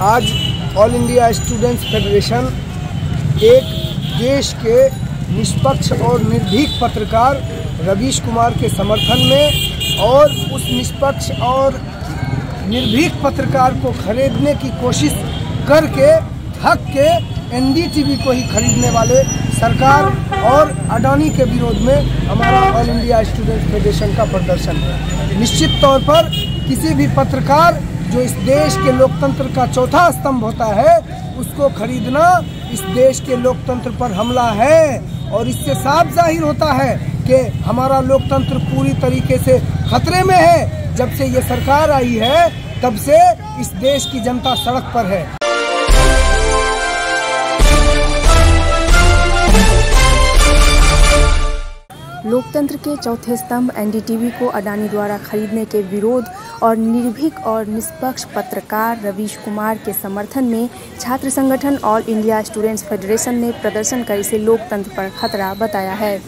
आज all India students federation एक देश के निष्पक्ष और निर्भीक पत्रकार रवीश कुमार के समर्थन में और उस निष्पक्ष और निर्भीक पत्रकार को खरीदने की कोशिश करके हक के एनडीटीवी को ही खरीदने वाले सरकार और अडानी के विरोध में हमारा ऑल इंडिया स्टूडेंट्स फेडरेशन का प्रदर्शन है। निश्चित तौर पर किसी भी पत्रकार जो इस देश के लोकतंत्र का चौथा स्तंभ होता है उसको खरीदना इस देश के लोकतंत्र पर हमला है और इससे साफ जाहिर होता है कि हमारा लोकतंत्र पूरी तरीके से खतरे में है। जब से ये सरकार आई है तब से इस देश की जनता सड़क पर है। लोकतंत्र के चौथे स्तंभ एनडीटीवी को अडानी द्वारा खरीदने के विरोध और निर्भीक और निष्पक्ष पत्रकार रवीश कुमार के समर्थन में छात्र संगठन ऑल इंडिया स्टूडेंट्स फेडरेशन ने प्रदर्शन कर इसे लोकतंत्र पर खतरा बताया है।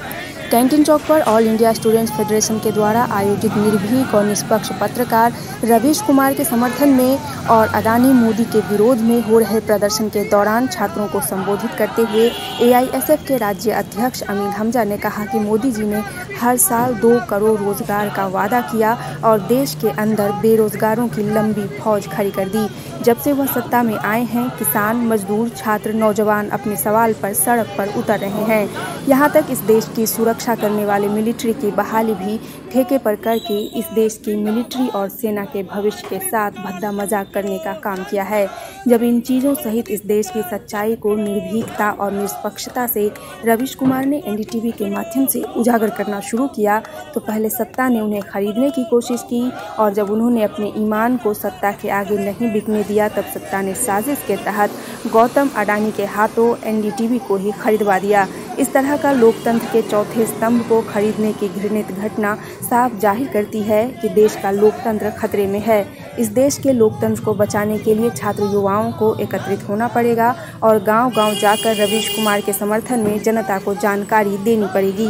कैंटीन चौक पर ऑल इंडिया स्टूडेंट्स फेडरेशन के द्वारा आयोजित निर्भीक और निष्पक्ष पत्रकार रवीश कुमार के समर्थन में और अडानी मोदी के विरोध में हो रहे प्रदर्शन के दौरान छात्रों को संबोधित करते हुए एआईएसएफ के राज्य अध्यक्ष अमीन हमजा ने कहा कि मोदी जी ने हर साल 2 करोड़ रोजगार का वादा किया और देश के अंदर बेरोजगारों की लंबी फौज खड़ी कर दी। जब से वह सत्ता में आए हैं किसान, मजदूर, छात्र, नौजवान अपने सवाल पर सड़क पर उतर रहे हैं। यहाँ तक इस देश की सुरक्षा करने वाले मिलिट्री की बहाली भी ठेके पर करके इस देश की मिलिट्री और सेना के भविष्य के साथ भद्दा मजाक करने का काम किया है। जब इन चीज़ों सहित इस देश की सच्चाई को निर्भीकता और निष्पक्षता से रवीश कुमार ने एनडीटीवी के माध्यम से उजागर करना शुरू किया तो पहले सत्ता ने उन्हें खरीदने की कोशिश की और जब उन्होंने अपने ईमान को सत्ता के आगे नहीं बिकने दिया तब सत्ता ने साजिश के तहत गौतम अडानी के हाथों एनडीटीवी को ही खरीदवा दिया। इस तरह का लोकतंत्र के चौथे स्तंभ को खरीदने की घृणित घटना साफ जाहिर करती है कि देश का लोकतंत्र खतरे में है। इस देश के लोकतंत्र को बचाने के लिए छात्र युवाओं को एकत्रित होना पड़ेगा और गांव-गांव जाकर रवीश कुमार के समर्थन में जनता को जानकारी देनी पड़ेगी।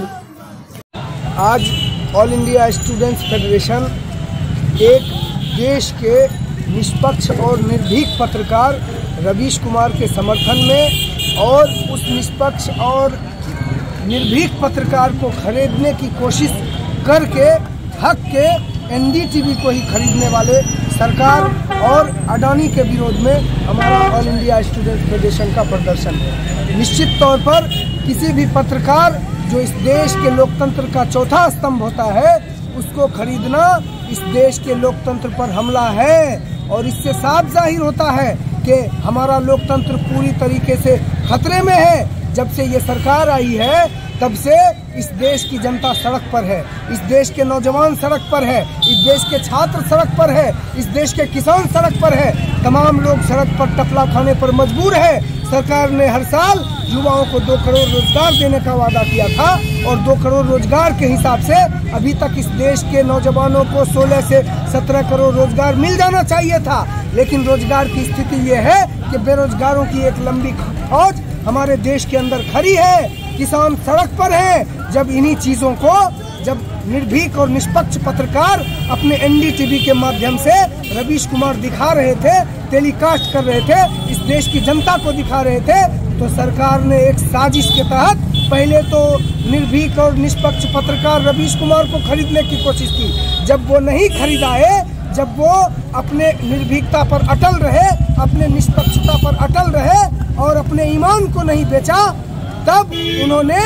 आज ऑल इंडिया स्टूडेंट्स फेडरेशन एक देश के निष्पक्ष और निर्भीक पत्रकार रवीश कुमार के समर्थन में और उस निष्पक्ष और निर्भीक पत्रकार को खरीदने की कोशिश करके हक के एनडीटीवी को ही खरीदने वाले सरकार और अडानी के विरोध में हमारा ऑल इंडिया स्टूडेंट्स फेडरेशन का प्रदर्शन है। निश्चित तौर पर किसी भी पत्रकार जो इस देश के लोकतंत्र का चौथा स्तंभ होता है उसको खरीदना इस देश के लोकतंत्र पर हमला है और इससे साफ जाहिर होता है कि हमारा लोकतंत्र पूरी तरीके से खतरे में है। जब से ये सरकार आई है तब से इस देश की जनता सड़क पर है, इस देश के नौजवान सड़क पर है, इस देश के छात्र सड़क पर है, इस देश के किसान सड़क पर है, तमाम लोग सड़क पर टपला खाने पर मजबूर है। सरकार ने हर साल युवाओं को 2 करोड़ रोजगार देने का वादा किया था और 2 करोड़ रोजगार के हिसाब से अभी तक इस देश के नौजवानों को 16 से 17 करोड़ रोजगार मिल जाना चाहिए था। लेकिन रोजगार की स्थिति ये है कि बेरोजगारों की एक लंबी फौज हमारे देश के अंदर खड़ी है, किसान सड़क पर है। जब इन्हीं चीजों को जब निर्भीक और निष्पक्ष पत्रकार अपने एनडीटीवी के माध्यम से रवीश कुमार दिखा रहे थे, टेलीकास्ट कर रहे थे, इस देश की जनता को दिखा रहे थे, तो सरकार ने एक साजिश के तहत पहले तो निर्भीक और निष्पक्ष पत्रकार रवीश कुमार को खरीदने की कोशिश की। जब वो नहीं खरीदाए, जब वो अपने निर्भीकता पर अटल रहे, अपने निष्पक्षता पर अटल रहे और अपने ईमान को नहीं बेचा, तब उन्होंने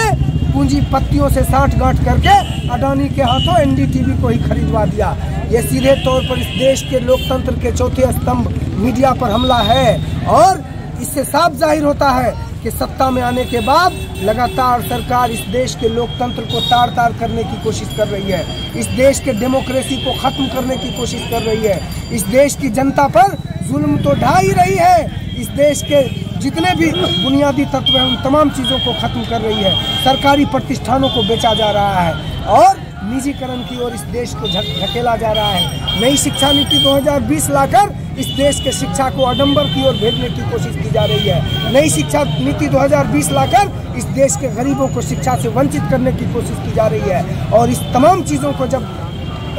पूंजीपतियों से साठगांठ करके अडानी के हाथों एनडीटीवी को ही खरीदवा दिया। ये सीधे तौर पर इस देश के लोकतंत्र के चौथे स्तंभ मीडिया पर हमला है और इससे साफ जाहिर होता है कि सत्ता में आने के बाद लगातार सरकार इस देश के लोकतंत्र को तार-तार करने की कोशिश कर रही है, इस देश के डेमोक्रेसी को खत्म करने की कोशिश कर रही है, इस देश की जनता पर जुल्म तो ढा ही रही है, इस देश के जितने भी बुनियादी तत्व हैं उन तमाम चीज़ों को खत्म कर रही है। सरकारी प्रतिष्ठानों को बेचा जा रहा है और निजीकरण की ओर इस देश को धकेला जा रहा है। नई शिक्षा नीति 2020 लाकर इस देश के शिक्षा को आडंबर की ओर भेजने की कोशिश की जा रही है। नई शिक्षा नीति 2020 लाकर इस देश के गरीबों को शिक्षा से वंचित करने की कोशिश की जा रही है और इस तमाम चीज़ों को जब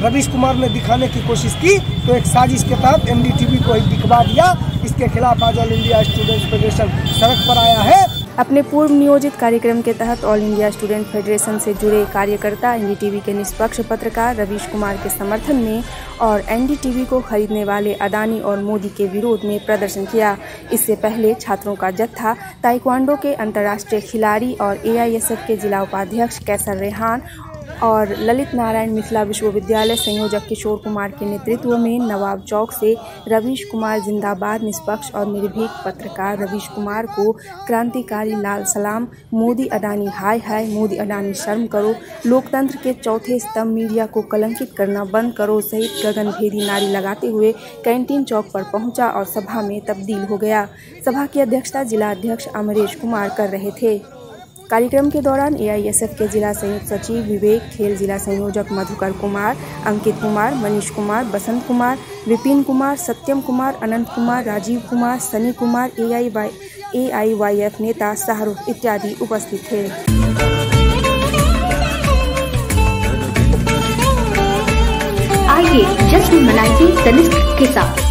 रवीश कुमार ने दिखाने की कोशिश की तो एक साजिश के तहत एनडीटीवी को दिखवा दिया। इस जिसके खिलाफ आज ऑल इंडिया स्टूडेंट्स फेडरेशन सड़क पर आया है। अपने पूर्व नियोजित कार्यक्रम के तहत ऑल इंडिया स्टूडेंट फेडरेशन से जुड़े कार्यकर्ता एनडीटीवी के निष्पक्ष पत्रकार रवीश कुमार के समर्थन में और एनडीटीवी को खरीदने वाले अडानी और मोदी के विरोध में प्रदर्शन किया। इससे पहले छात्रों का जत्था ताइक्वांडो के अंतर्राष्ट्रीय खिलाड़ी और एआईएसएफ के जिला उपाध्यक्ष कैसर रेहान और ललित नारायण मिथिला विश्वविद्यालय संयोजक किशोर कुमार के नेतृत्व में नवाब चौक से रवीश कुमार जिंदाबाद, निष्पक्ष और निर्भीक पत्रकार रवीश कुमार को क्रांतिकारी लाल सलाम, मोदी अडानी हाय हाय, मोदी अडानी शर्म करो, लोकतंत्र के चौथे स्तंभ मीडिया को कलंकित करना बंद करो सहित गगनभेदी नारे लगाते हुए कैंटीन चौक पर पहुंचा और सभा में तब्दील हो गया। सभा की अध्यक्षता जिला अध्यक्ष अमरेश कुमार कर रहे थे। कार्यक्रम के दौरान एआईएसएफ के जिला संयुक्त सचिव विवेक, खेल जिला संयोजक मधुकर कुमार, अंकित कुमार, मनीष कुमार, बसंत कुमार, विपिन कुमार, सत्यम कुमार, अनंत कुमार, राजीव कुमार, सनी कुमार, एआईवाईएफ नेता शाहरुख इत्यादि उपस्थित थे। आइए जश्न मनाइए तनिष्क के साथ।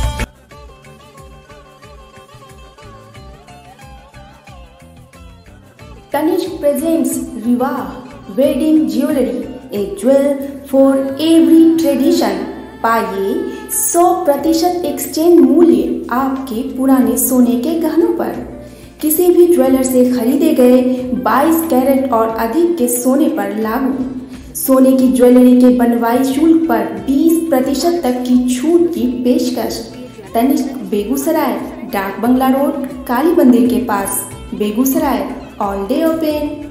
Tanishq presents Rivaah Wedding Jewelry, a jewel for every tradition। पाइए 100% एक्सचेंज मूल्य आपके पुराने सोने के गहनों पर। किसी भी ज्वेलर से खरीदे गए 22 कैरेट और अधिक के सोने पर लागू। सोने की ज्वेलरी के बनवाई शुल्क पर 20% तक की छूट की पेशकश। तनिष्क बेगूसराय, डाक बंगला रोड, काली मंदिर के पास, बेगूसराय। All day open।